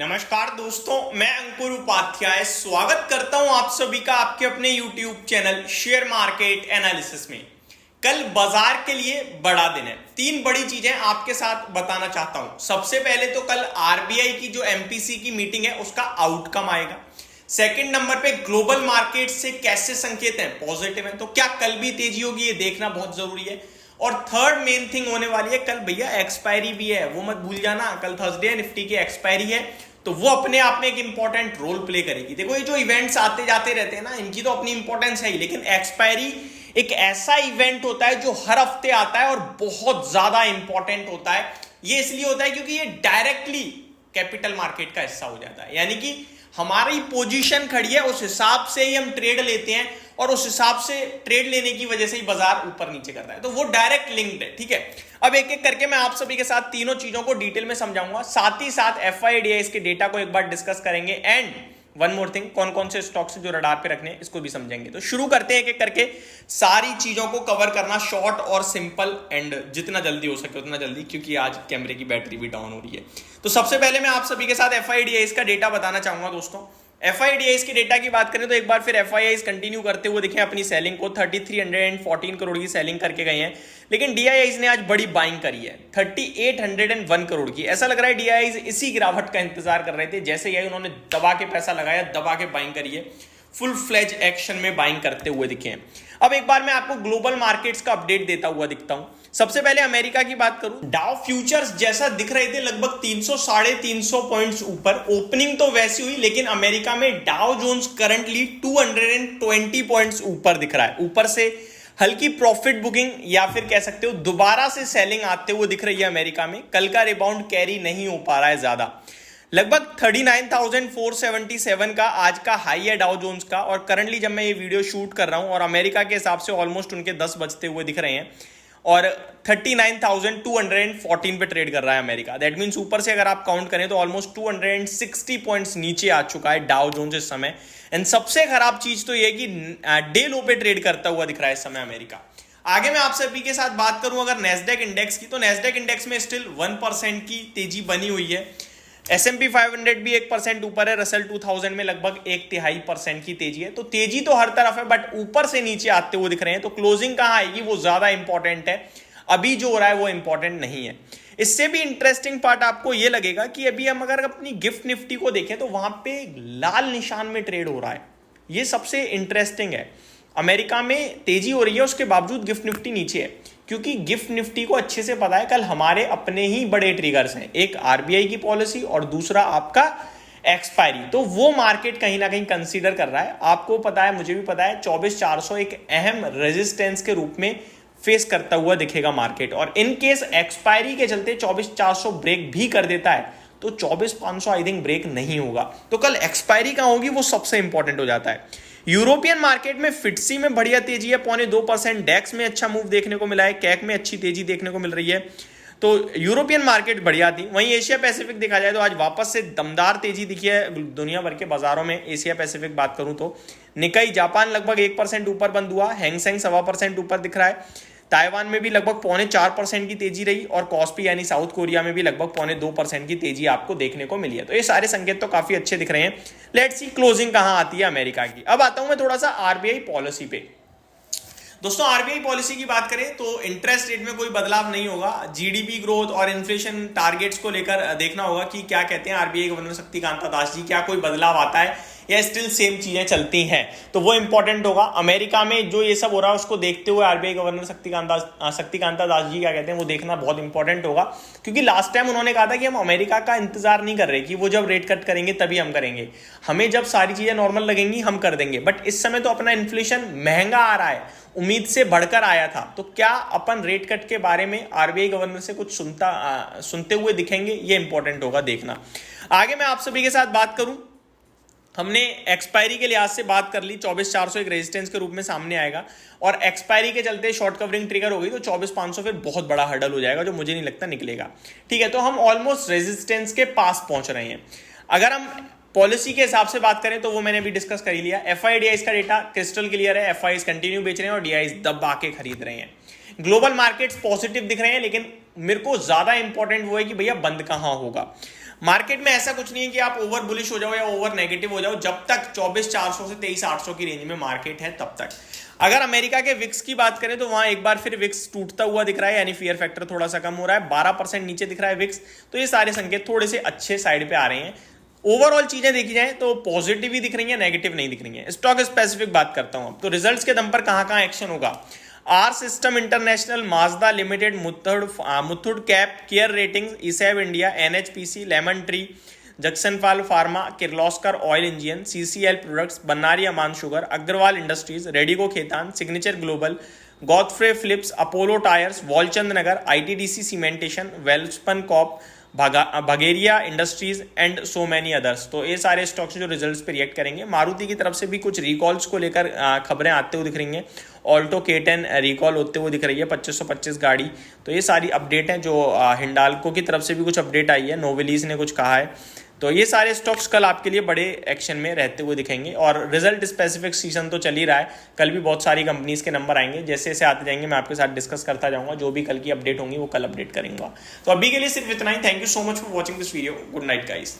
नमस्कार दोस्तों, मैं अंकुर उपाध्याय स्वागत करता हूं आप सभी का आपके अपने YouTube channel share market analysis में। कल बाजार के लिए बड़ा दिन है। तीन बड़ी चीजें आपके साथ बताना चाहता हूं। सबसे पहले तो कल आरबीआई की जो एमपीसी की मीटिंग है उसका आउटकम आएगा। सेकंड नंबर पे ग्लोबल मार्केट से कैसे संकेत हैं, पॉजिटिव है, तो क्या कल भी तेजी होगी ये देखना बहुत जरूरी है। और थर्ड मेन थिंग होने वाली है, कल भैया एक्सपायरी भी है, वो मत भूल जाना। कल थर्सडे है, निफ्टी की एक्सपायरी है, तो वो अपने आप में एक इंपॉर्टेंट रोल प्ले करेगी। देखो, ये जो इवेंट्स आते जाते रहते हैं ना, इनकी तो अपनी इंपॉर्टेंस है ही, लेकिन एक्सपायरी एक ऐसा इवेंट होता है जो हर हफ्ते आता है और बहुत ज्यादा इंपॉर्टेंट होता है। ये इसलिए होता है क्योंकि ये डायरेक्टली कैपिटल मार्केट का हिस्सा हो जाता है, यानी कि हमारी पोजीशन खड़ी है, उस हिसाब से ही हम ट्रेड लेते हैं और उस हिसाब से ट्रेड लेने की वजह से ही बाजार ऊपर नीचे करता है, तो वो डायरेक्ट लिंक्ड है। ठीक है, अब एक एक करके मैं आप सभी के साथ तीनों चीजों को डिटेल में समझाऊंगा, साथ ही साथ एफआईडीआई के डेटा को एक बार डिस्कस करेंगे एंड वन मोर थिंग, कौन कौन से स्टॉक्स जो रडार पे रखने इसको भी समझेंगे। तो शुरू करते हैं एक एक करके, सारी चीजों को कवर करना शॉर्ट और सिंपल एंड जितना जल्दी हो सके उतना जल्दी, क्योंकि आज कैमरे की बैटरी भी डाउन हो रही है। तो सबसे पहले मैं आप सभी के साथ एफआईडीआई का डेटा बताना चाहूंगा दोस्तों। एफआईडीआई के डेटा की बात करें तो एक बार फिर एफआईआई कंटिन्यू करते हुए देखें अपनी सेलिंग को, 3314 करोड़ की सेलिंग करके गए हैं, लेकिन डीआईआई ने आज बड़ी बाइंग करी है 3801 करोड़ की। ऐसा लग रहा है डीआईआई इसी गिरावट का इंतजार कर रहे थे, जैसे ही उन्होंने दबा के पैसा लगाया, दबा के बाइंग करी है, फुल फ्लेज एक्शन में बाइंग करते हुए दिखे हैं। अब एक बार मैं आपको ग्लोबल मार्केट्स का अपडेट देता हुआ दिखता हूं। सबसे पहले अमेरिका की बात करूं, डाउ फ्यूचर्स जैसा दिख रहे थे लगभग 300 साढ़े 300 पॉइंट्स ऊपर, ओपनिंग तो वैसी हुई, लेकिन अमेरिका में डाउ जोन्स करंटली 220 पॉइंट्स ऊपर दिख रहा है। ऊपर से हल्की प्रॉफिट बुकिंग या फिर कह सकते हो दोबारा से सेलिंग आते हुए दिख रही है अमेरिका में। कल का रिबाउंड कैरी नहीं हो पा रहा है ज्यादा। लगभग 39,477 का आज का हाई है डाउ जोन्स का, और करंटली जब मैं ये वीडियो शूट कर रहा हूं और अमेरिका के हिसाब से ऑलमोस्ट उनके 10 बजते हुए दिख रहे हैं और 39,214 पे ट्रेड कर रहा है अमेरिका। दैट मींस ऊपर से अगर आप काउंट करें तो ऑलमोस्ट 260 पॉइंट्स नीचे आ चुका है डाउ जोन्स इस समय। एंड सबसे खराब चीज तो ये कि डे लो पे ट्रेड करता हुआ दिख रहा है इस समय अमेरिका। आगे मैं आप सभी के साथ बात करूं अगर नेस्डेक इंडेक्स की, तो नेस्डेक इंडेक्स में स्टिल 1% की तेजी बनी हुई है। S&P 500 भी 1% ऊपर है, रसल 2000 में लगभग 1/3% की तेजी है। तो तेजी तो हर तरफ है, बट ऊपर से नीचे आते हुए दिख रहे हैं। तो क्लोजिंग कहां आएगी वो ज्यादा इंपॉर्टेंट है, अभी जो हो रहा है वो इंपॉर्टेंट नहीं है। इससे भी इंटरेस्टिंग पार्ट आपको ये लगेगा कि अभी हम अगर अपनी गिफ्ट निफ्टी को देखें तो वहां पे लाल निशान में ट्रेड हो रहा है, ये सबसे इंटरेस्टिंग है। अमेरिका में तेजी हो रही है, उसके बावजूद गिफ्ट निफ्टी नीचे है, क्योंकि गिफ्ट निफ्टी को अच्छे से पता है कल हमारे अपने ही बड़े ट्रिगर्स हैं, एक आरबीआई की पॉलिसी और दूसरा आपका एक्सपायरी। तो वो मार्केट कहीं ना कहीं कंसीडर कर रहा है। आपको पता है, मुझे भी पता है, 24,400 एक अहम रेजिस्टेंस के रूप में फेस करता हुआ दिखेगा मार्केट, और इन केस एक्सपायरी के चलते 24,400 ब्रेक भी कर देता है तो 24,500 आई थिंक ब्रेक नहीं होगा। तो कल एक्सपायरी कहां होगी वो सबसे इंपॉर्टेंट हो जाता है। यूरोपियन मार्केट में फिटसी में बढ़िया तेजी है, 0.25%, डेक्स में अच्छा मूव देखने को मिला है, कैक में अच्छी तेजी देखने को मिल रही है। तो यूरोपियन मार्केट बढ़िया थी। वहीं एशिया पैसिफिक देखा जाए तो आज वापस से दमदार तेजी दिखी है दुनिया भर के बाजारों में। एशिया पैसिफिक बात करूं तो निकाई जापान लगभग 1% ऊपर बंद हुआ, हैंगसेंग 1.25% ऊपर दिख रहा है, ताइवान में भी लगभग 0.4% की तेजी रही, और कॉस्पी यानी साउथ कोरिया में भी लगभग 0.2% की तेजी आपको देखने को मिली है। तो ये सारे संकेत तो काफी अच्छे दिख रहे हैं। लेट्स सी क्लोजिंग कहां आती है अमेरिका की। अब आता हूं मैं थोड़ा सा आरबीआई पॉलिसी पे। दोस्तों, आरबीआई पॉलिसी की बात करें तो इंटरेस्ट रेट में कोई बदलाव नहीं होगा। जीडीपी ग्रोथ और इन्फ्लेशन टारगेट्स को लेकर देखना होगा कि क्या कहते हैं आरबीआई गवर्नर शक्तिकांता दास जी, क्या कोई बदलाव आता है या स्टिल सेम चीजें चलती हैं, तो वो इंपॉर्टेंट होगा। अमेरिका में जो ये सब हो रहा है उसको देखते हुए आरबीआई गवर्नर शक्तिकांता दास जी क्या कहते हैं वो देखना बहुत इंपॉर्टेंट होगा, क्योंकि लास्ट टाइम उन्होंने कहा था कि हम अमेरिका का इंतजार नहीं कर रहे कि वो जब रेट कट करेंगे तभी हम करेंगे, हमें जब सारी चीजें नॉर्मल लगेंगी हम कर देंगे। बट इस समय तो अपना इन्फ्लेशन महंगा आ रहा है, उम्मीद से बढ़कर आया था, तो क्या अपन रेट कट के बारे में आरबीआई गवर्नर से कुछ सुनते हुए दिखेंगे, ये इंपॉर्टेंट होगा देखना। आगे मैं आप सभी के साथ बात करूं, हमने एक्सपायरी के लिहाज से बात कर ली, 24,400 एक रेजिस्टेंस के रूप में सामने आएगा, और एक्सपायरी के चलते शॉर्ट कवरिंग ट्रिगर हो गई तो 24,500 फिर बहुत बड़ा हर्डल हो जाएगा, जो मुझे नहीं लगता निकलेगा। ठीक है, तो हम ऑलमोस्ट रेजिस्टेंस के पास पहुंच रहे हैं। अगर हम पॉलिसी के हिसाब से बात करें तो वो मैंने अभी डिस्कस कर ही लिया। एफआईडीआई का डेटा क्रिस्टल क्लियर है, एफआई कंटिन्यू बेच रहे हैं और डीआई दबा के खरीद रहे हैं। ग्लोबल मार्केट्स पॉजिटिव दिख रहे हैं, लेकिन मेरे को ज्यादा इंपॉर्टेंट वो है कि भैया बंद कहां होगा। मार्केट में ऐसा कुछ नहीं है कि आप ओवर बुलिश हो जाओ या ओवर नेगेटिव हो जाओ, जब तक 24,400 से 23,800 की रेंज में मार्केट है तब तक। अगर अमेरिका के विक्स की बात करें तो वहां एक बार फिर विक्स टूटता हुआ दिख रहा है, यानी फियर फैक्टर थोड़ा सा कम हो रहा है, 12% नीचे दिख रहा है विक्स। तो ये सारे संकेत थोड़े से अच्छे साइड पे आ रहे हैं। ओवरऑल चीजें देखी जाए तो पॉजिटिव ही दिख रही है, नेगेटिव नहीं दिख रही है। स्टॉक स्पेसिफिक बात करता हूं अब, तो रिजल्ट्स के दम पर कहां कहां एक्शन होगा। R system international, Mazda limited, Muthoot cap, care ratings, ESAB India, NHPC, lemon tree, Jagsonpal pharma, Kirloskar oil engine, CCL products, Bannari Amman sugar, Agarwal industries, Radico Khaitan, signature global, Godfrey Phillips, Apollo tyres, Walchandnagar, ITDC cementation, Welspun corp, Bhageria industries and so many others. तो ये सारे stocks जो results पे react करेंगे। मारुति की तरफ से भी कुछ रिकॉल्स को लेकर खबरें आते हुए दिख रही हैं। ऑल्टो K10 रिकॉल होते हुए दिख रही है, 2525 गाड़ी। तो ये सारी अपडेट हैं। जो हिंडाल्को की तरफ से भी कुछ अपडेट आई है, नोवेलिस ने कुछ कहा है। तो ये सारे स्टॉक्स कल आपके लिए बड़े एक्शन में रहते हुए दिखेंगे। और रिजल्ट स्पेसिफिक सीजन तो चल ही रहा है, कल भी बहुत सारी कंपनीज के नंबर आएंगे। जैसे जैसे आते जाएंगे मैं आपके साथ डिस्कस करता जाऊंगा। जो भी कल की अपडेट होंगी वो कल अपडेट करेंगे। तो अभी के लिए सिर्फ इतना ही। Thank you so much for watching this video. Good night guys.